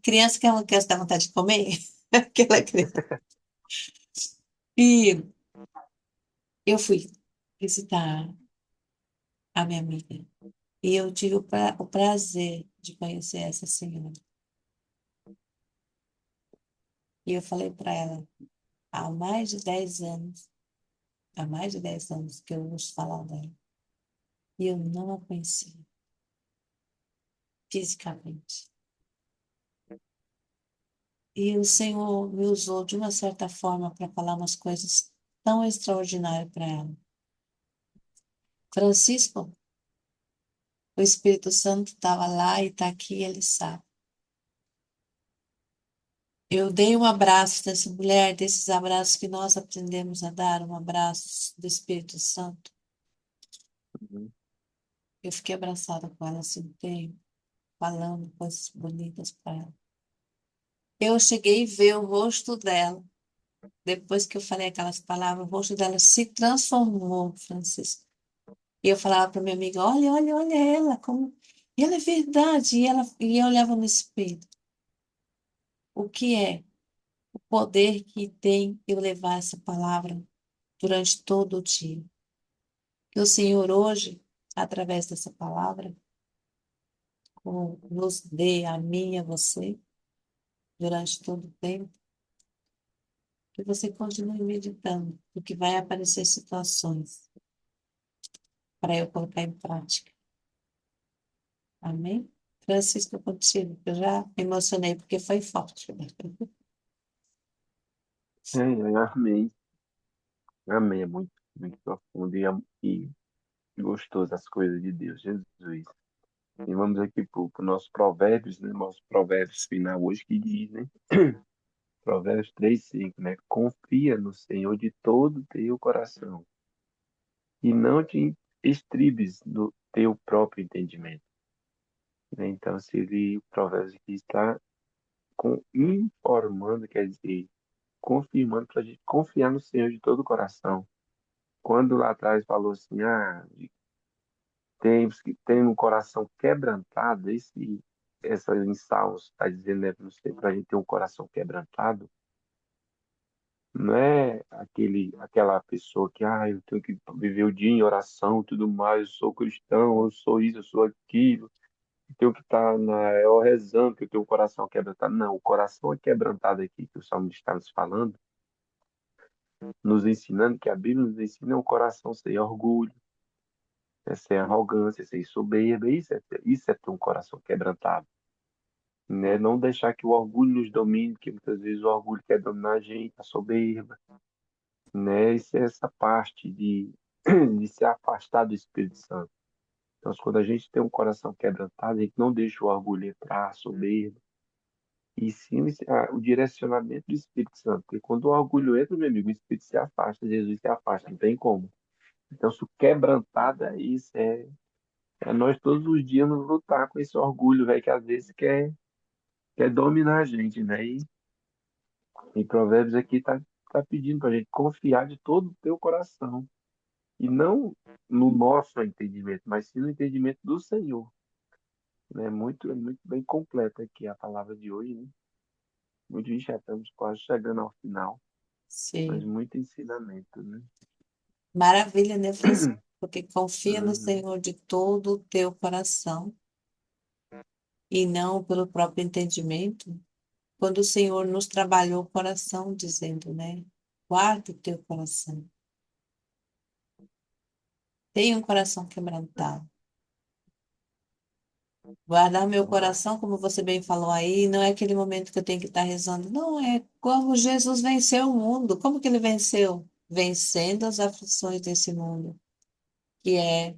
Criança que é uma criança dá vontade de comer, aquela criança. E eu fui visitar a minha amiga. E eu tive o prazer de conhecer essa senhora. E eu falei para ela, há mais de 10 anos, há mais de 10 anos que eu ouço falar dela. E eu não a conhecia fisicamente. E o Senhor me usou de uma certa forma para falar umas coisas tão extraordinárias para ela. Francisco, o Espírito Santo estava lá e está aqui, ele sabe. Eu dei um abraço dessa mulher, desses abraços que nós aprendemos a dar, um abraço do Espírito Santo. Uhum. Eu fiquei abraçada com ela assim, tempo, falando coisas bonitas para ela. Eu cheguei a ver o rosto dela. Depois que eu falei aquelas palavras, o rosto dela se transformou, Francisco. E eu falava para minha amiga, olha, olha, olha ela, como... E ela é verdade. E eu olhava no espelho. O que é o poder que tem eu levar essa palavra durante todo o dia? Que o Senhor hoje, através dessa palavra, nos dê a mim e a você, durante todo o tempo, que você continue meditando, porque vai aparecer situações para eu colocar em prática. Amém? Francisco, contigo, eu já me emocionei porque foi forte. Amém. Amém. É muito, muito profundo e gostoso as coisas de Deus, Jesus. E vamos aqui para o nosso Provérbios, né? Nosso Provérbios final hoje que diz, né? Provérbios 3:5, né? Confia no Senhor de todo o teu coração e não te estribes no teu próprio entendimento. Né? Então, se ele, o Provérbios aqui está informando, quer dizer, confirmando para a gente confiar no Senhor de todo o coração. Quando lá atrás falou assim, temos que ter um coração quebrantado, essa em Salmos está dizendo, né, para a gente ter um coração quebrantado, não é aquela pessoa que, eu tenho que viver o dia em oração e tudo mais, eu sou cristão, eu sou isso, eu sou aquilo, eu tenho que estar eu rezando, que eu tenho um coração quebrantado. Não, o coração é quebrantado aqui, que o Salmo está nos falando, nos ensinando, que a Bíblia nos ensina é um coração sem orgulho, sem arrogância, sem soberba, isso é ter um coração quebrantado. Né? Não deixar que o orgulho nos domine, porque muitas vezes o orgulho quer dominar a gente, a soberba, né? Isso é essa parte de se afastar do Espírito Santo. Então, quando a gente tem um coração quebrantado, a gente não deixa o orgulho entrar, a soberba, e sim o direcionamento do Espírito Santo. Porque quando o orgulho entra, meu amigo, o Espírito se afasta, Jesus se afasta, não tem como. Então, se o quebrantado é isso, é nós todos os dias nos lutar com esse orgulho, velho, que às vezes quer dominar a gente, né? E Provérbios aqui tá pedindo para a gente confiar de todo o teu coração. E não no nosso entendimento, mas sim no entendimento do Senhor. Né? Muito bem completa aqui a palavra de hoje, né? Muito bem, já estamos quase chegando ao final, mas Sim. muito ensinamento, né? Maravilha, né, Francisco? Porque confia no Uhum. Senhor de todo o teu coração e não pelo próprio entendimento. Quando o Senhor nos trabalhou o coração, dizendo, né? Guarda o teu coração. Tenha um coração quebrantado. Guardar meu coração, como você bem falou aí, não é aquele momento que eu tenho que estar rezando. Não, é como Jesus venceu o mundo. Como que ele venceu? Vencendo as aflições desse mundo, que é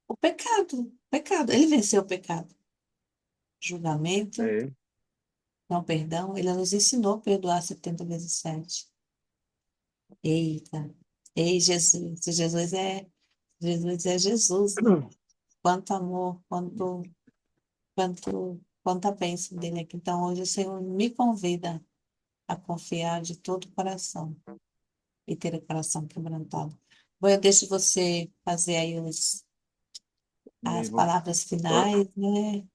o pecado. Pecado. Ele venceu o pecado. Julgamento, É. não perdão. Ele nos ensinou a perdoar 70 vezes 7. Eita. Ei, Jesus. Jesus é Jesus, né? Quanto amor, quanta bênção dele aqui. Então, hoje o Senhor me convida a confiar de todo o coração. e ter o coração quebrantado. Bom, eu deixo você fazer aí as Amém. palavras Só, finais, né? e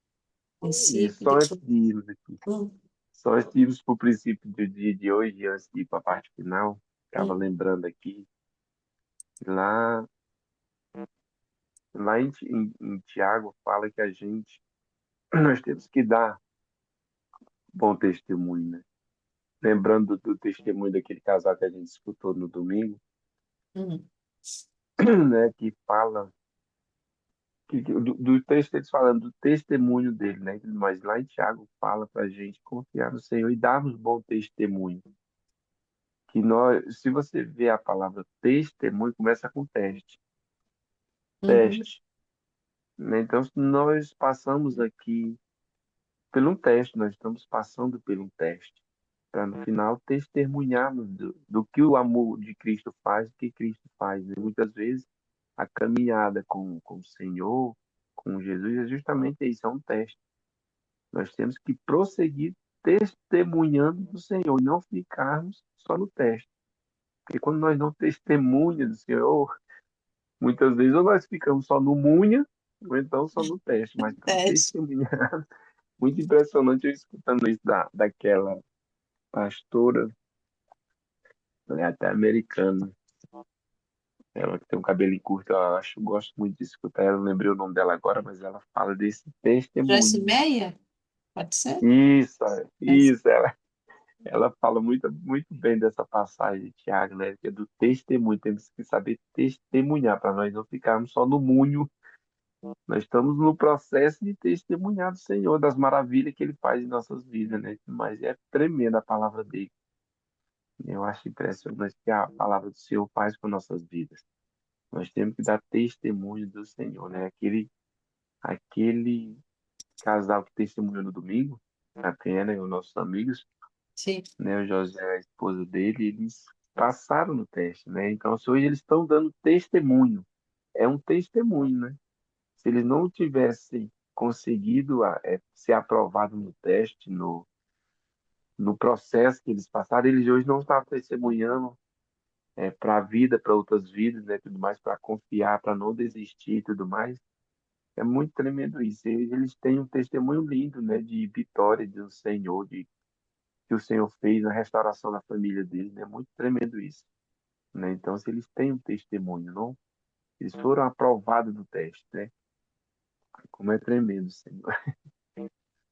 Princípio, só antes depois. de irmos aqui, Hum, só antes de irmos para o princípio do dia de hoje, antes de ir para a parte final, estava hum, lembrando aqui, lá, lá em Tiago fala que a gente, nós temos que dar bom testemunho, né? Lembrando do testemunho daquele casal que a gente escutou no domingo, hum, né? Que fala, do texto eles falando do testemunho dele, né? Mas lá em Tiago fala para a gente confiar no Senhor e darmos bom testemunho. Que nós, se você vê a palavra testemunho, começa com teste. uhum, Teste, né? Então, se nós passamos aqui por um teste, nós estamos passando por um teste, para no final testemunharmos do que o amor de Cristo faz, o que Cristo faz, né? Muitas vezes a caminhada com o Senhor, com Jesus, é justamente isso, é um teste. Nós temos que prosseguir testemunhando do Senhor e não ficarmos só no teste. Porque quando nós não testemunhamos do Senhor, muitas vezes ou nós ficamos só no munha, ou então só no teste, mas para teste. testemunhar, muito impressionante eu escutando isso daquela pastora, ela é até americana, ela que tem um cabelinho curto, eu acho, gosto muito de escutar ela, não lembrei o nome dela agora, mas ela fala desse Joyce testemunho, né? Meyer? Pode ser? Isso, Essa. isso, ela fala muito, muito bem dessa passagem de Tiago, né? Que é do testemunho, temos que saber testemunhar, para nós não ficarmos só no munho. Nós estamos no processo de testemunhar do Senhor, das maravilhas que Ele faz em nossas vidas, né? Mas é tremenda a palavra dele. Eu acho impressionante o que a palavra do Senhor faz com nossas vidas. Nós temos que dar testemunho do Senhor, né? Aquele casal que testemunhou no domingo, a Pena e os nossos amigos, Sim. né? O José, a esposa dele, eles passaram no teste, né? Então, se hoje eles estão dando testemunho, é um testemunho, né? Se eles não tivessem conseguido ser aprovado no teste, no processo que eles passaram, eles hoje não estavam testemunhando para a vida, para outras vidas, né, tudo mais, para confiar, para não desistir e tudo mais. É muito tremendo isso. Eles têm um testemunho lindo, né, de vitória do Senhor, de que o Senhor fez na restauração da família deles. É muito tremendo isso, né? Então, se eles têm um testemunho, não? Eles foram aprovados no teste, né? Como é tremendo, Senhor.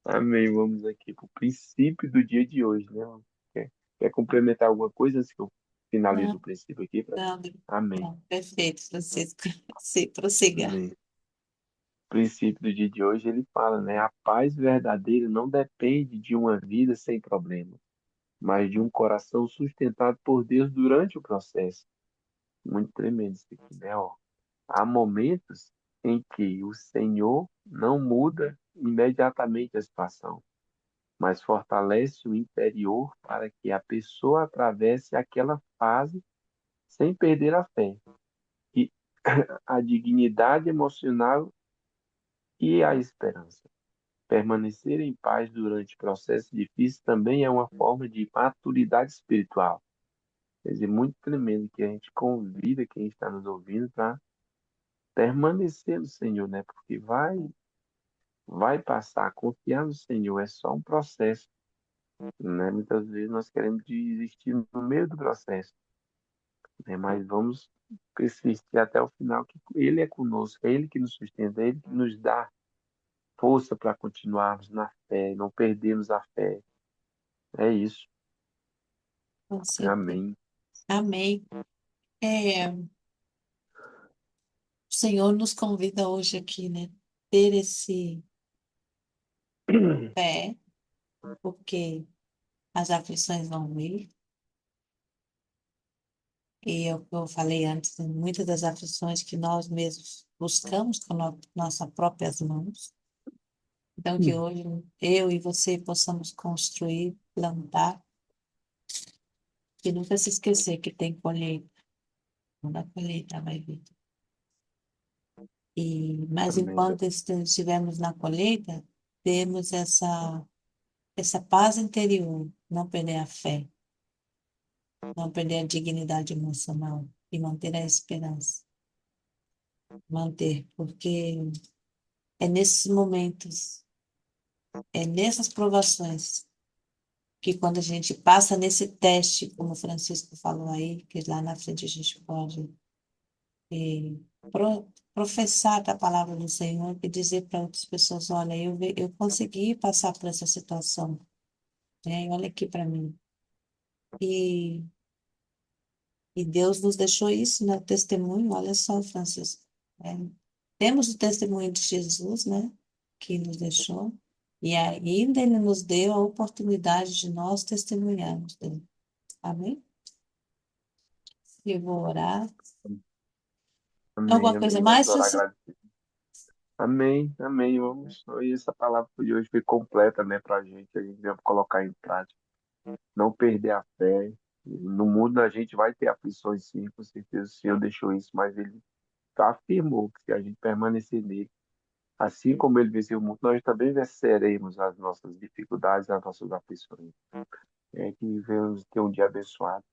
Amém. Vamos aqui para o princípio do dia de hoje, né? Quer complementar alguma coisa antes que eu finalize o Não, princípio aqui? não, Amém. não. Perfeito, Francisco. Sim, prossiga. Amém. O princípio do dia de hoje ele fala, né? A paz verdadeira não depende de uma vida sem problema, mas de um coração sustentado por Deus durante o processo. Muito tremendo isso aqui, né? Ó, há momentos em que o Senhor não muda imediatamente a situação, mas fortalece o interior para que a pessoa atravesse aquela fase sem perder a fé e a dignidade emocional e a esperança. Permanecer em paz durante processos difíceis também é uma forma de maturidade espiritual. Quer dizer, muito tremendo que a gente convida quem está nos ouvindo para permanecer no Senhor, né? Porque vai passar, confiar no Senhor é só um processo, né? Muitas vezes nós queremos desistir no meio do processo, né? Mas vamos persistir até o final, que Ele é conosco, é Ele que nos sustenta, é Ele que nos dá força para continuarmos na fé, não perdermos a fé. É isso. Com certeza. Amém. Amém. O Senhor nos convida hoje aqui, né? Ter esse fé, porque as aflições vão vir. E eu falei antes, tem muitas das aflições que nós mesmos buscamos com nossas próprias mãos. Então, que hoje eu e você possamos construir, plantar, e nunca se esquecer que tem colheita. Quando a colheita vai vir. Mas Amém. enquanto estivermos na colheita, temos essa paz interior, não perder a fé. não perder a dignidade emocional e manter a esperança. Manter, porque é nesses momentos, é nessas provações, que quando a gente passa nesse teste, como o Francisco falou aí, que lá na frente a gente pode professar a palavra do Senhor e dizer para outras pessoas, olha, eu consegui passar por essa situação, né? Olha aqui para mim. E, e Deus nos deixou isso, né? O testemunho, olha só, Francisco. né? Temos o testemunho de Jesus, né? Que nos deixou. E ainda Ele nos deu a oportunidade de nós testemunharmos dele. Amém? Eu vou orar. Amém, Alguma coisa amém. Vamos mais, orar Francisco? agradecido. Amém, amém. Vamos. E essa palavra de hoje foi completa, né, pra gente. A gente deve colocar em prática. Não perder a fé. No mundo a gente vai ter aflições, sim, com certeza. O Senhor deixou isso, mas Ele afirmou que se a gente permanecer nele, assim como Ele venceu o mundo, nós também venceremos as nossas dificuldades, as nossas aflições. É que venhamos ter um dia abençoado.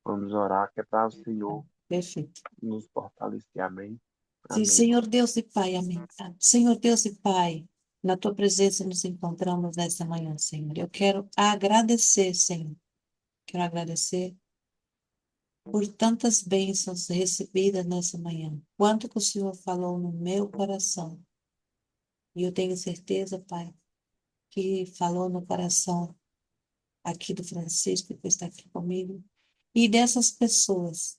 Vamos orar, que é para o Senhor Perfeito. nos fortalecer. Amém. Sim, Amém. Senhor Deus e Pai, amém. Senhor Deus e Pai, na tua presença nos encontramos nesta manhã, Senhor. Eu quero agradecer, Senhor. Quero agradecer por tantas bênçãos recebidas nessa manhã. Quanto que o Senhor falou no meu coração. E eu tenho certeza, Pai, que falou no coração aqui do Francisco, que está aqui comigo, e dessas pessoas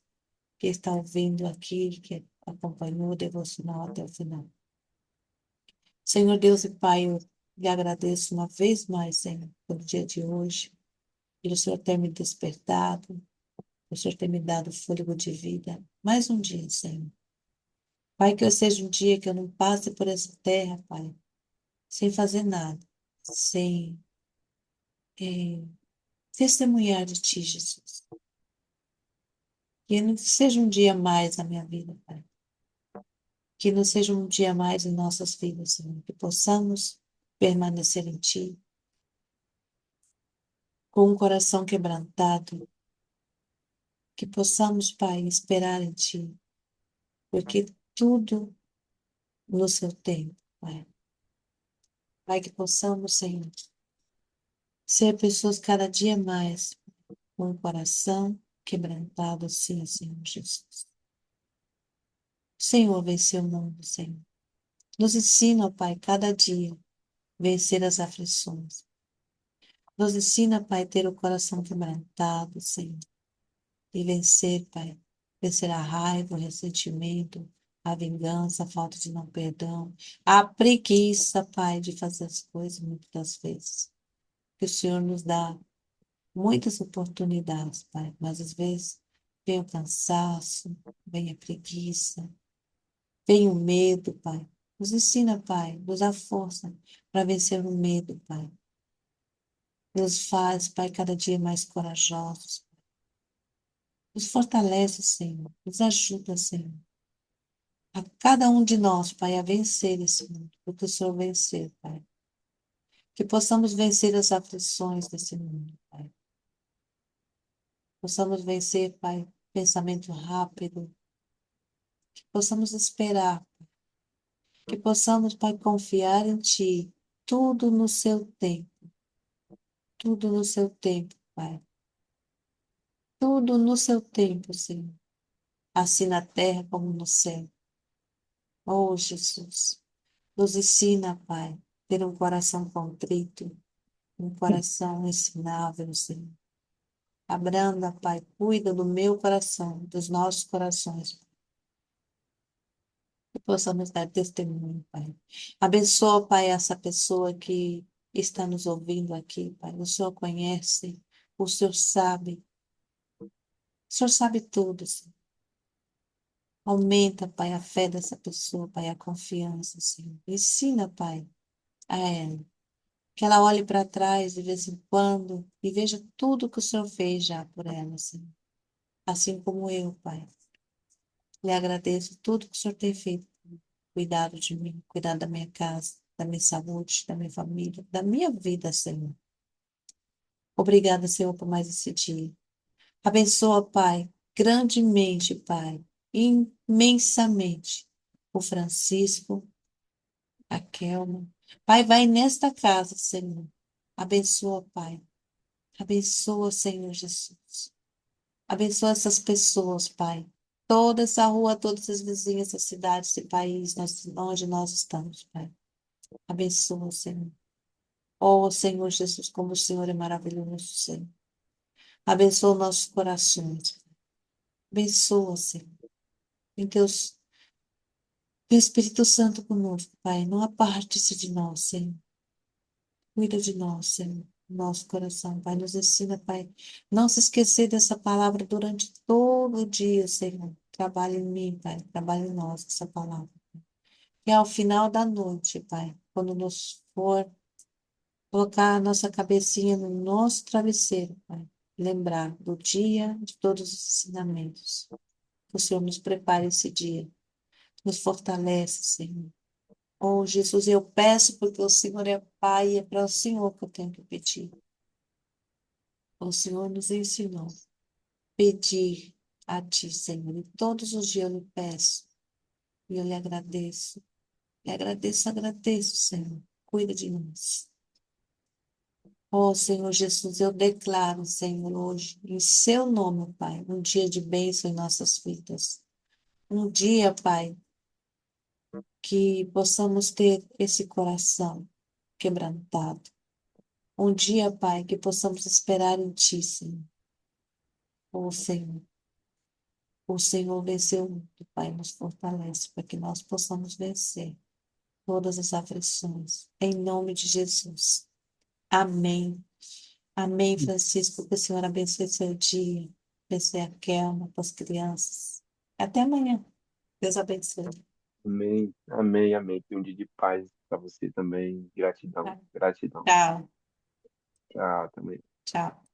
que estão ouvindo aqui, que acompanhou o devocional até o final. Senhor Deus e Pai, eu lhe agradeço uma vez mais, Senhor, pelo dia de hoje, pelo Senhor ter me despertado, pelo Senhor ter me dado fôlego de vida. Mais um dia, Senhor. Pai, que eu seja um dia que eu não passe por essa terra, Pai, sem fazer nada, sem testemunhar de Ti, Jesus. Que não seja um dia mais na minha vida, Pai. Que não seja um dia mais em nossas vidas, Senhor. Que possamos permanecer em Ti, com um coração quebrantado. Que possamos, Pai, esperar em Ti, porque tudo no seu tempo, Pai. Pai, que possamos, Senhor, ser pessoas cada dia mais com o coração quebrantado, assim, Senhor Jesus. Senhor, vencer o mundo, Senhor. Nos ensina, ó Pai, cada dia vencer as aflições. Nos ensina, Pai, ter o coração quebrantado, Senhor. E vencer, Pai. Vencer a raiva, o ressentimento, a vingança, a falta de não perdão, a preguiça, Pai, de fazer as coisas muitas das vezes. Que o Senhor nos dá muitas oportunidades, Pai, mas às vezes vem o cansaço, vem a preguiça, vem o medo, Pai. Nos ensina, Pai, nos dá força para vencer o medo, Pai. Nos faz, Pai, cada dia mais corajosos. Nos fortalece, Senhor. Nos ajuda, Senhor. A cada um de nós, Pai, a vencer esse mundo, porque o Senhor venceu, Pai. Que possamos vencer as aflições desse mundo, Pai. Possamos vencer, Pai, pensamento rápido. Que possamos esperar. Que possamos, Pai, confiar em Ti. Tudo no seu tempo. Tudo no seu tempo, Pai. Tudo no seu tempo, Senhor. Assim na terra como no céu. Oh, Jesus. Nos ensina, Pai, ter um coração contrito, um coração ensinável, Senhor. Abranda, Pai, cuida do meu coração, dos nossos corações, que possamos dar testemunho, Pai. Abençoa, Pai, essa pessoa que está nos ouvindo aqui, Pai. O Senhor conhece, o Senhor sabe tudo, Senhor. Aumenta, Pai, a fé dessa pessoa, Pai, a confiança, Senhor. Ensina, Pai, a ela que ela olhe para trás de vez em quando e veja tudo que o Senhor fez já por ela, Senhor. Assim como eu, Pai. Lhe agradeço tudo que o Senhor tem feito, cuidado de mim, cuidado da minha casa, da minha saúde, da minha família, da minha vida, Senhor. Obrigada, Senhor, por mais esse dia. Abençoa, Pai, grandemente, Pai, imensamente, o Francisco, a Kelma. Pai, vai nesta casa, Senhor. Abençoa, Pai. Abençoa, Senhor Jesus. Abençoa essas pessoas, Pai. Toda essa rua, todas as vizinhas, essa cidade, esse país, onde nós estamos, Pai. Abençoa, Senhor. Oh, Senhor Jesus, como o Senhor é maravilhoso, Senhor. Abençoa nossos corações. Abençoa, Senhor. Em Deus, Espírito Santo conosco, Pai. Não aparte-se de nós, Senhor. Cuida de nós, Senhor. Nosso coração, Pai. Nos ensina, Pai. Não se esquecer dessa palavra durante todo o dia, Senhor. Trabalhe em mim, Pai. Trabalhe em nós essa palavra. E ao final da noite, Pai, quando nos for colocar a nossa cabecinha no nosso travesseiro, Pai. Lembrar do dia, de todos os ensinamentos. Que o Senhor nos prepare esse dia. Nos fortalece, Senhor. Oh, Jesus, eu peço porque o Senhor é Pai e é para o Senhor que eu tenho que pedir. O Senhor nos ensinou a pedir a Ti, Senhor. E todos os dias eu lhe peço e eu lhe agradeço. Lhe agradeço, agradeço, Senhor. Cuida de nós. Oh, Senhor Jesus, eu declaro, Senhor, hoje, em Seu nome, Pai, um dia de bênção em nossas vidas. Um dia, Pai, que possamos ter esse coração quebrantado. Um dia, Pai, que possamos esperar em Ti, Senhor. Oh, Senhor, o Senhor venceu o mundo, Pai, nos fortalece para que nós possamos vencer todas as aflições. Em nome de Jesus. Amém. Amém, Francisco. Que o Senhor abençoe seu dia. Abençoe a Kelma, as crianças. Até amanhã. Deus abençoe. Amém, amém, amém. Que um dia de paz para você também. Gratidão, Tá? gratidão. Tchau. Tchau, também. Tchau.